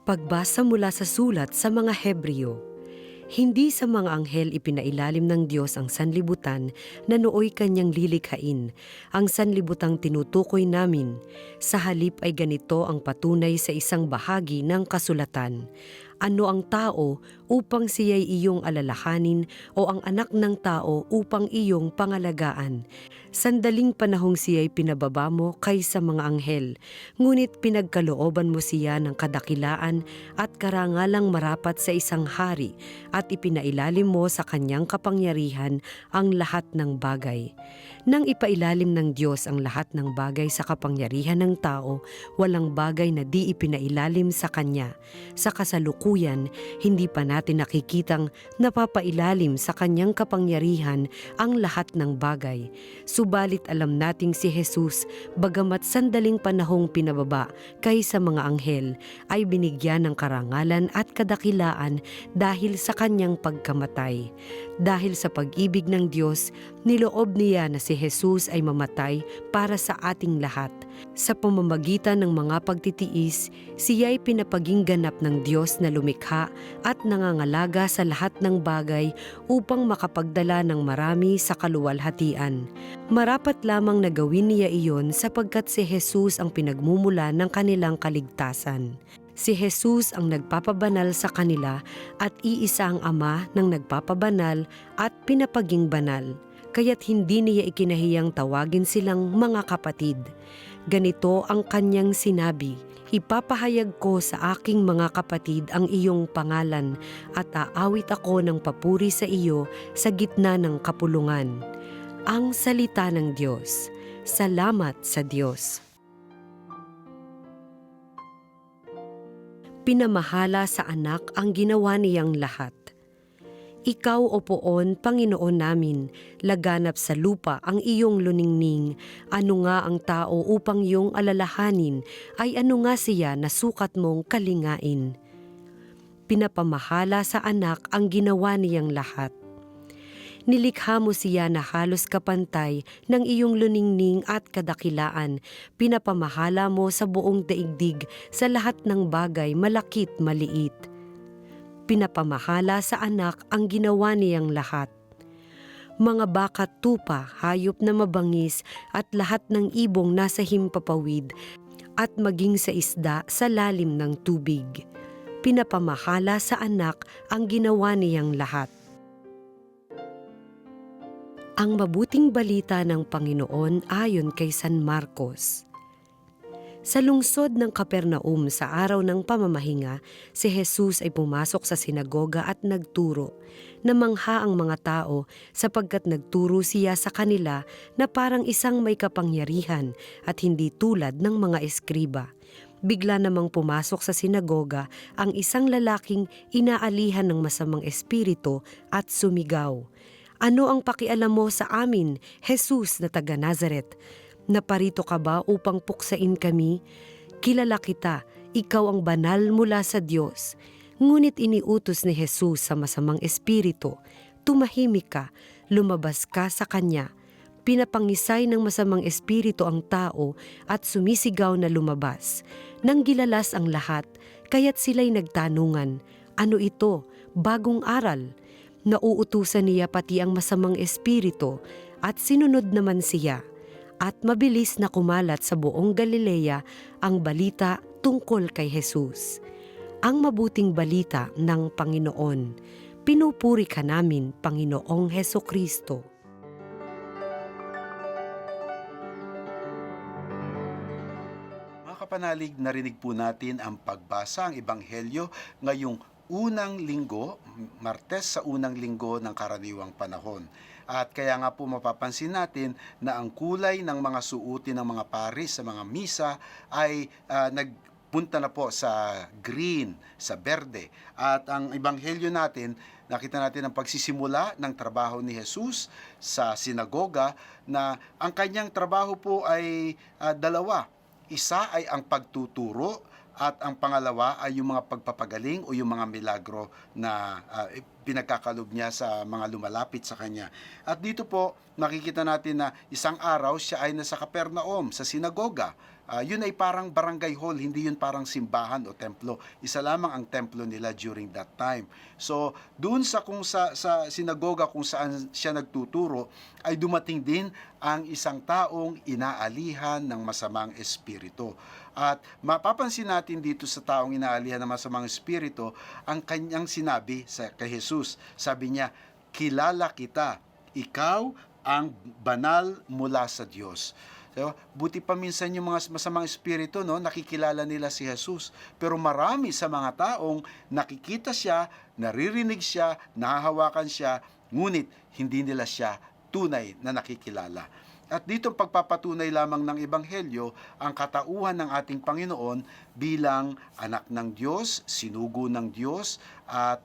Pagbasa mula sa sulat sa mga Hebreo. Hindi sa mga anghel ipinailalim ng Diyos ang sanlibutan na nooy kanyang lilikhain, ang sanlibutang tinutukoy namin. Sa halip ay ganito ang patunay sa isang bahagi ng kasulatan. Ano ang tao upang siya'y iyong alalahanin o ang anak ng tao upang iyong pangalagaan? Sandaling panahong siya'y pinababa mo kaysa mga anghel, ngunit pinagkalooban mo siya ng kadakilaan at karangalang marapat sa isang hari at ipinailalim mo sa kanyang kapangyarihan ang lahat ng bagay. Nang ipailalim ng Diyos ang lahat ng bagay sa kapangyarihan ng tao, walang bagay na di ipinailalim sa Kanya. Sa kasalukuyan, hindi pa natin nakikitang napapailalim sa Kanyang kapangyarihan ang lahat ng bagay. Subalit alam nating si Jesus, bagamat sandaling panahong pinababa kaysa mga anghel, ay binigyan ng karangalan at kadakilaan dahil sa Kanyang pagkamatay. Dahil sa pag-ibig ng Diyos, niloob niya na si Jesus ay mamatay para sa ating lahat. Sa pamamagitan ng mga pagtitiis, siya'y pinapaging ganap ng Diyos na lumikha at nangangalaga sa lahat ng bagay upang makapagdala ng marami sa kaluwalhatian. Marapat lamang na gawin niya iyon sapagkat si Jesus ang pinagmumula ng kanilang kaligtasan. Si Jesus ang nagpapabanal sa kanila at iisa ang Ama ng nagpapabanal at pinapaging banal. Kaya't hindi niya ikinahiyang tawagin silang mga kapatid. Ganito ang kanyang sinabi, "Ipapahayag ko sa aking mga kapatid ang iyong pangalan at aawit ako ng papuri sa iyo sa gitna ng kapulungan." Ang salita ng Diyos. Salamat sa Diyos. Pinamahala sa anak ang ginawa niyang lahat. Ikaw, O Poon, Panginoon namin, laganap sa lupa ang iyong luningning. Ano nga ang tao upang iyong alalahanin, ay ano nga siya na sukat mong kalingain. Pinapamahala sa anak ang ginawa niyang lahat. Nilikha mo siya na halos kapantay ng iyong luningning at kadakilaan. Pinapamahala mo sa buong daigdig sa lahat ng bagay malakit maliit. Pinapamahala sa anak ang ginawa niyang lahat. Mga baka tupa, hayop na mabangis at lahat ng ibong nasa himpapawid at maging sa isda sa lalim ng tubig. Pinapamahala sa anak ang ginawa niyang lahat. Ang mabuting balita ng Panginoon ayon kay San Marcos. Sa lungsod ng Capernaum sa araw ng pamamahinga, si Jesus ay pumasok sa sinagoga at nagturo. Namangha ang mga tao sapagkat nagturo siya sa kanila na parang isang may kapangyarihan at hindi tulad ng mga eskriba. Bigla namang pumasok sa sinagoga ang isang lalaking inaalihan ng masamang espiritu at sumigaw, "Ano ang pakialam mo sa amin, Jesus na taga Nazaret? Naparito ka ba upang puksain kami? Kilala kita, ikaw ang banal mula sa Diyos." Ngunit iniutos ni Jesus sa masamang espiritu, "Tumahimik ka, lumabas ka sa kanya." Pinapangisay ng masamang espiritu ang tao at sumisigaw na lumabas. Nang gilalas ang lahat, kaya't sila'y nagtanungan, "Ano ito? Bagong aral?" Nauutusan niya pati ang masamang espiritu at sinunod naman siya. At mabilis na kumalat sa buong Galilea ang balita tungkol kay Jesus. Ang mabuting balita ng Panginoon. Pinupuri ka namin, Panginoong Hesukristo. Mga kapanalig, narinig po natin ang pagbasa ang Ebanghelyo ngayong unang linggo, Martes sa unang linggo ng karaniwang panahon. At kaya nga po mapapansin natin na ang kulay ng mga suotin ng mga paris sa mga misa ay napunta na po sa green, sa berde. At ang ebanghelyo natin, nakita natin ang pagsisimula ng trabaho ni Jesus sa sinagoga, na ang kanyang trabaho po ay dalawa. Isa ay ang pagtuturo, at ang pangalawa ay yung mga pagpapagaling o yung mga milagro na pinagkakalob niya sa mga lumalapit sa kanya. At dito po makikita natin na isang araw siya ay nasa Capernaum, sa sinagoga. Yun ay parang barangay hall, hindi yun parang simbahan o templo. Isa lamang ang templo nila during that time. So, doon sa sinagoga kung saan siya nagtuturo, ay dumating din ang isang taong inaalihan ng masamang espiritu. At mapapansin natin dito sa taong inaalihan ng masamang espiritu, ang kanyang sinabi kay Jesus. Sabi niya, "Kilala kita, ikaw ang banal mula sa Diyos." So, buti pa minsan yung mga masamang espiritu, no, nakikilala nila si Jesus. Pero marami sa mga taong nakikita siya, naririnig siya, nahahawakan siya, ngunit hindi nila siya tunay na nakikilala. At dito pagpapatunay lamang ng Ebanghelyo ang katauhan ng ating Panginoon bilang anak ng Diyos, sinugo ng Diyos, at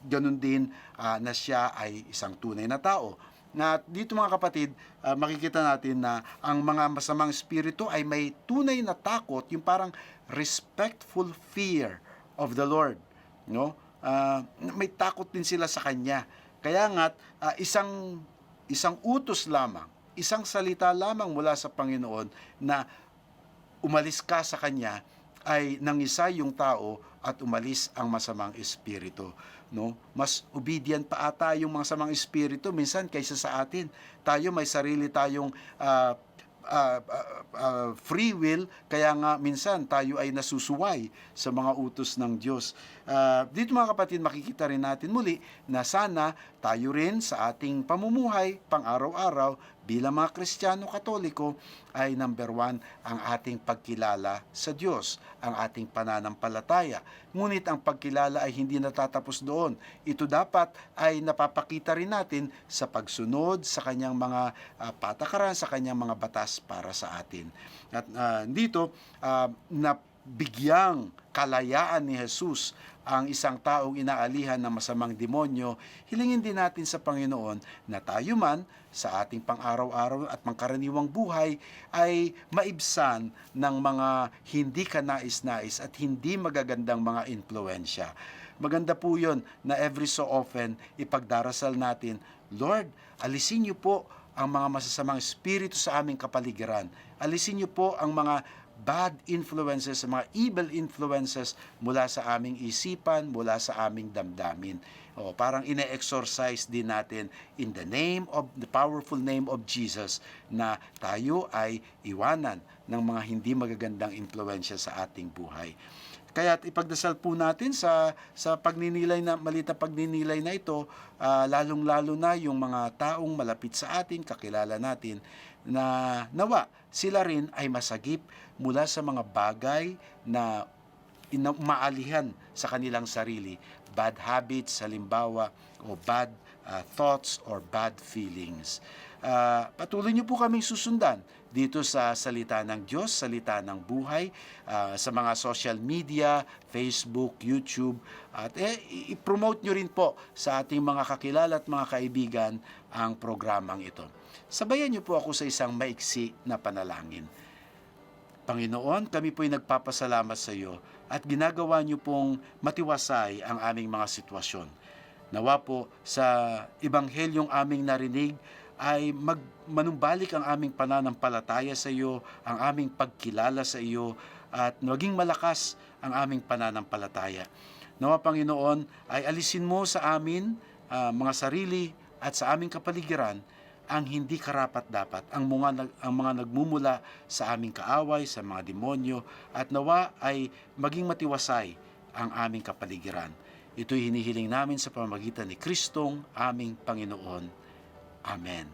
ganun din na siya ay isang tunay na tao. Na dito mga kapatid, makikita natin na ang mga masamang espiritu ay may tunay na takot, yung parang respectful fear of the Lord, no? May takot din sila sa kanya. Kaya nga isang utos lamang, isang salita lamang mula sa Panginoon na umalis ka sa kanya, ay nangisa yung tao at umalis ang masamang espiritu, no? Mas obedient pa ata yung mga masamang espiritu minsan kaysa sa atin. Tayo may sarili tayong free will, kaya nga minsan tayo ay nasusuway sa mga utos ng Diyos. Dito mga kapatid, makikita rin natin muli na sana tayo rin sa ating pamumuhay pang-araw-araw bilang mga Kristiyano Katoliko ay number 1 ang ating pagkilala sa Diyos, ang ating pananampalataya. Ngunit ang pagkilala ay hindi natatapos doon. Ito dapat ay napapakita rin natin sa pagsunod sa kanyang mga patakaran, sa kanyang mga batas para sa atin. At dito, nabigyang kalayaan ni Jesus ang isang taong inaalihan ng masamang demonyo. Hilingin din natin sa Panginoon na tayo man sa ating pang-araw-araw at pangkaraniwang buhay ay maibsan ng mga hindi kanais-nais at hindi magagandang mga impluensya. Maganda po yun na every so often ipagdarasal natin, Lord, alisin niyo po ang mga masasamang espiritu sa aming kapaligiran. Alisin niyo po ang mga bad influences, mga evil influences mula sa aming isipan, mula sa aming damdamin. Parang ine-exorcise din natin in the powerful name of Jesus, na tayo ay iwanan ng mga hindi magagandang impluensya sa ating buhay. Kaya ipagdasal po natin sa pagninilay na malita pagninilay na ito, lalong-lalo na yung mga taong malapit sa atin, kakilala natin, na nawa sila rin ay masagip mula sa mga bagay na maalihan sa kanilang sarili, bad habits halimbawa, o bad thoughts or bad feelings. Patuloy niyo po kaming susundan dito sa salita ng Diyos, salita ng buhay, sa mga social media, Facebook, YouTube, at i-promote nyo rin po sa ating mga kakilala at mga kaibigan ang programang ito. Sabayan niyo po ako sa isang maiksi na panalangin. Panginoon, kami po'y nagpapasalamat sa iyo at ginagawa niyo pong matiwasay ang aming mga sitwasyon. Nawa po sa ebanghelyong aming narinig ay manumbalik ang aming pananampalataya sa iyo, ang aming pagkilala sa iyo, at maging malakas ang aming pananampalataya. Nawa Panginoon ay alisin mo sa amin mga sarili at sa aming kapaligiran ang hindi karapat-dapat, ang mga nagmumula sa aming kaaway, sa mga demonyo, at nawa ay maging matiwasay ang aming kapaligiran. Ito'y hinihiling namin sa pamamagitan ni Kristong aming Panginoon. Amen.